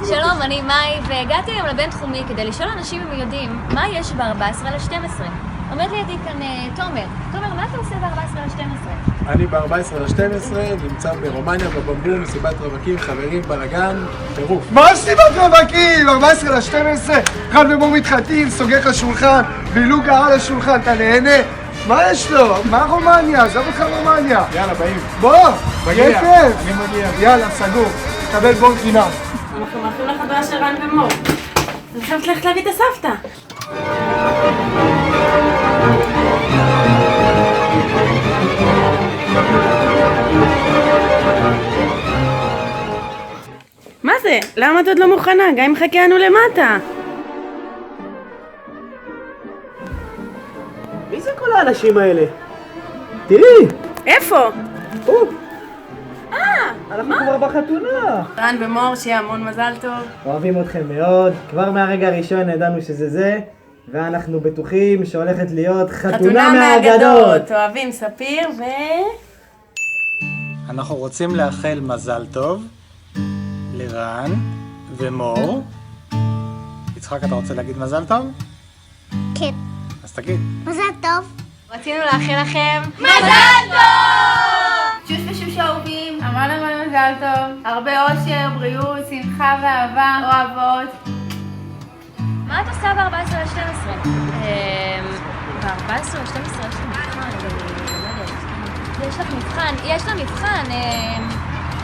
שלום, אני מאי, והגעתי היום לבינתחומי כדי לשאול אנשים אם יודעים מה יש ב-14/12. עומד לידי כאן תומר. תומר, מה אתה עושה ב-14/12? אני ב-14/12 נמצא ברומניה, בבמבום, מסיבת רווקים, חברים, בלגן, טירוף. מה מסיבת רווקים? 14/12, רן ומור מתחתנים, סוגר לך שולחן, בילוג על השולחן, אתה נהנה? מה יש לו? מה רומניה? עזוב אותך רומניה. יאללה, באים. בוא, מגיע. יהיה כיף. אני מגיע. יאללה, סגור. תקבל בור חינם. אנחנו מאחלים לחברה של רן ומור. אני חייבת ללכת להביא את הסבתא. מה זה? למה את עוד לא מוכנה? גם אם מחכה לנו למטה. מי זה כל האנשים האלה? תראי! איפה? אנחנו כבר בחתונה! רן ומור, שיהיה המון מזל טוב. אוהבים אתכם מאוד, כבר מהרגע הראשון ידענו שזה זה, ואנחנו בטוחים שהולכת להיות חתונה מהאגדות! אוהבים ספיר אנחנו רוצים לאחל מזל טוב לרן ומור. יצחק, אתה רוצה להגיד מזל טוב? כן. אז תגיד. מזל טוב. רצינו לאחל לכם מזל טוב! שוש ושוש אהובים, המון המון מזל טוב. הרבה אושר, בריאות, שמחה ואהבה, אוהבות. מה את עושה ב-14/12? ב-14/12 יש לך מבחן, יש לך מבחן, יש לה מבחן,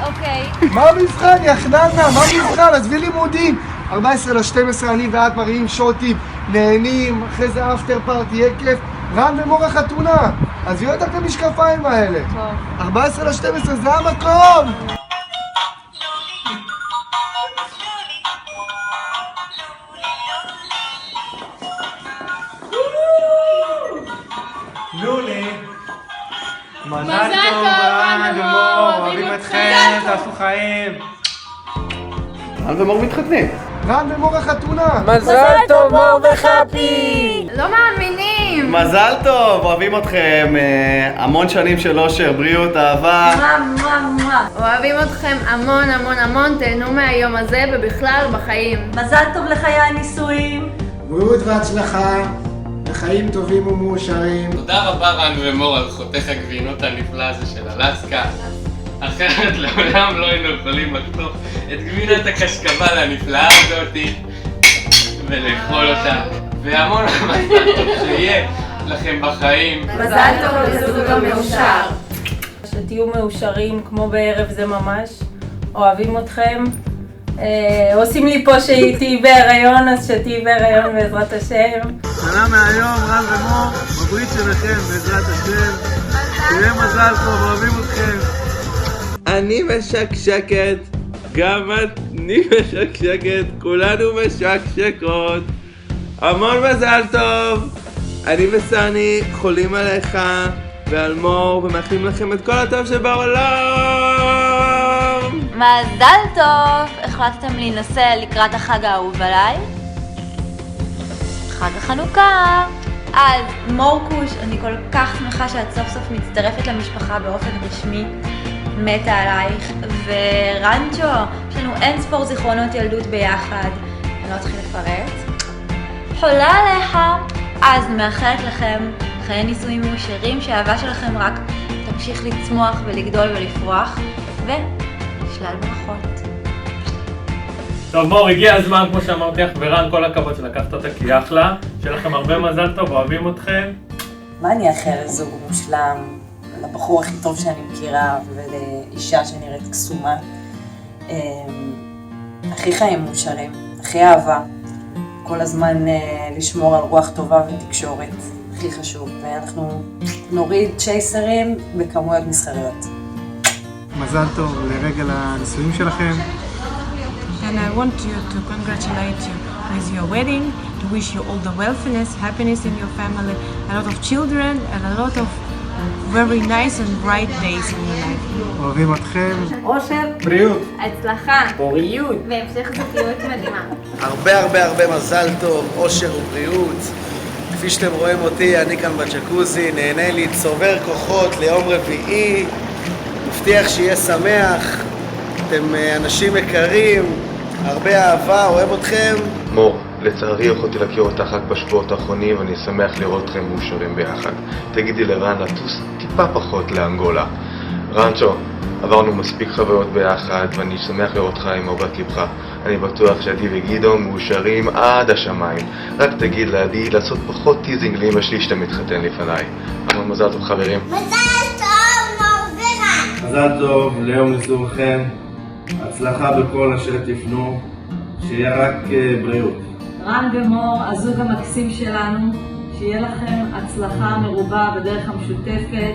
אוקיי. מה המבחן, יחננה? מה המבחן? עזבי לימודים. 14/12 אני ואת מראים שוטים, נהנים, אחרי זה אפטר פארטי, יהיה כיף. רן ומור החתונה. אז יהיו את המשקפיים האלה. טוב. 14/12 זה המקום! לולי! מזל טוב, רן ומור, אוהבים אתכם, תעשו חיים! רן ומור מתחתנים! רן ומור החתונה! מזל טוב מור וחפי! לא מאמינים! מזל טוב, אוהבים אתכם, המון שנים של אושר, בריאות, אהבה. אוהבים אתכם המון המון המון, תהנו מהיום הזה ובכלל בחיים. מזל טוב לחיי הנישואים. בריאות והצלחה, וחיים טובים ומאושרים. תודה רבה רן ומור על חותך הגבינות הנפלא הזה של אלסקה. אחרת לעולם לא היינו יכולים לחתוך את גבינת הקשקבל הנפלאה הזאתי ולאכול אותה. והמון מזל טוב שיהיה לכם בחיים. מזל טוב לזוג המאושר. שתהיו מאושרים כמו בערב זה ממש. אוהבים אתכם. עושים לי פה שהייתי בהיריון, אז שתהיי בהיריון בעזרת השם. שנה מהיום, רן ומור, בברית שלכם בעזרת השם. שיהיה מזל טוב, אוהבים אתכם. אני משקשקת, גם אני משקשקת, כולנו משקשקות. המון מזל טוב. אני וסני חולים עליך ועל מור ומאחלים לכם את כל הטוב שבעולם. מזל טוב! החלטתם להינשא לקראת החג האהוב עליי? חג החנוכה! אז מורקוש, אני כל כך שמחה שאת סוף סוף מצטרפת למשפחה באופן רשמי. מתה עלייך. ורנצ'ו, יש לנו אין ספור זיכרונות ילדות ביחד. אני לא צריכה לפרט. חולה עליך. אז מאחלת לכם חיי נישואים מאושרים, שהאהבה שלכם רק תמשיך לצמוח ולגדול ולפרוח. ושלל ברכות. טוב מור, הגיע הזמן כמו שאמרתי לך, ורן כל הכבוד שלקחת אותה כי אחלה. שיהיה לכם הרבה מזל טוב, אוהבים אתכם. מה אני אאחל לזוג מושלם, לבחור הכי טוב שאני מכירה ולאישה שנראית קסומה. הכי חיים מאושרים, הכי אהבה. כל הזמן לשמור על רוח טובה ותקשורת, הכי חשוב. ואנחנו נוריד צ'ייסרים בכמויות מסחריות. מזל טוב לרגל הנישואים שלכם. And I want you to congratulate you with your wedding, to wish you all the wealthiness, happiness in your family, a lot of children, and a lot of very nice and bright days in your life. אוהבים אתכם. אושר, בריאות. הצלחה, בריאות. והמשך זוגיות מדהימה. הרבה הרבה הרבה מזל טוב, אושר ובריאות. כפי שאתם רואים אותי, אני כאן בג'קוזי, נהנה לי, צובר כוחות ליום רביעי. מבטיח שיהיה שמח. אתם אנשים יקרים, הרבה אהבה, אוהב אתכם. מור, לצערי יכולתי להכיר אותך רק בשבועות האחרונים ואני שמח לראות אתכם מאושרים ביחד. תגידי לרן לטוס טיפה פחות לאנגולה. רנצ'ו, עברנו מספיק חוויות ביחד ואני שמח לראות אותך עם אהובת לבך. אני בטוח שעדי וגדעון מאושרים עד השמיים. רק תגיד לעדי לעשות פחות טיזינג לאמא שלי שאתה מתחתן לפניי. המון מזל טוב חברים. מזל טוב, מור ורן. מזל טוב ליום נישואיכם. הצלחה בכל אשר תפנו. שיהיה רק בריאות. רן ומור, הזוג המקסים שלנו, שיהיה לכם הצלחה מרובה בדרך המשותפת,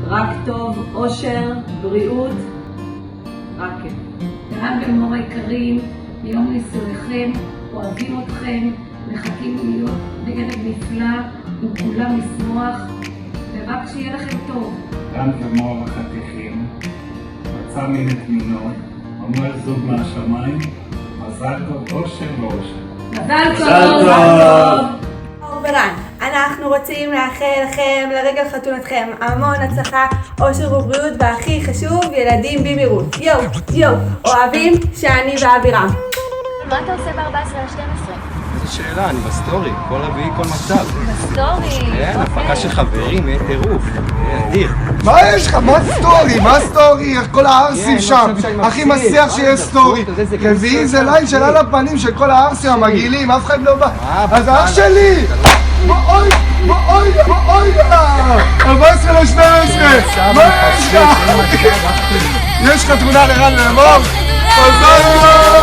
רק טוב, אושר, בריאות, רק כיף. רן ומור היקרים, ביום נישואיכם, אוהבים אתכם, מחכים להיות בערב נפלא, עם כולם לשמוח, ורק שיהיה לכם טוב. רן ומור החתיכים, מצא מין את מינו, אומר זוג מהשמיים, מזל טוב, אושר ואושר. מזל טוב! מור ורן, אנחנו רוצים לאחל לכם לרגל חתונתכם המון הצלחה, אושר ובריאות, והכי חשוב, ילדים במהירות. יו, יו, אוהבים שני ואבירם. מה אתה עושה ב-14/12? איזה שאלה, אני בסטורי, כל רביעי, כל מצב. בסטורי? כן, הפקה של חברים, טירוף. אדיר. מה יש לך? מה סטורי? מה סטורי? כל הערסים שם. הכי מסיח שיש סטורי. רביעי זה ליין של על הפנים של כל הערסים המגעילים, אף אחד לא בא. אז אח שלי! אוי! אוי! אוי! 14/12! מה יש לך? יש חתונה לרן ולמור? מזל טוב!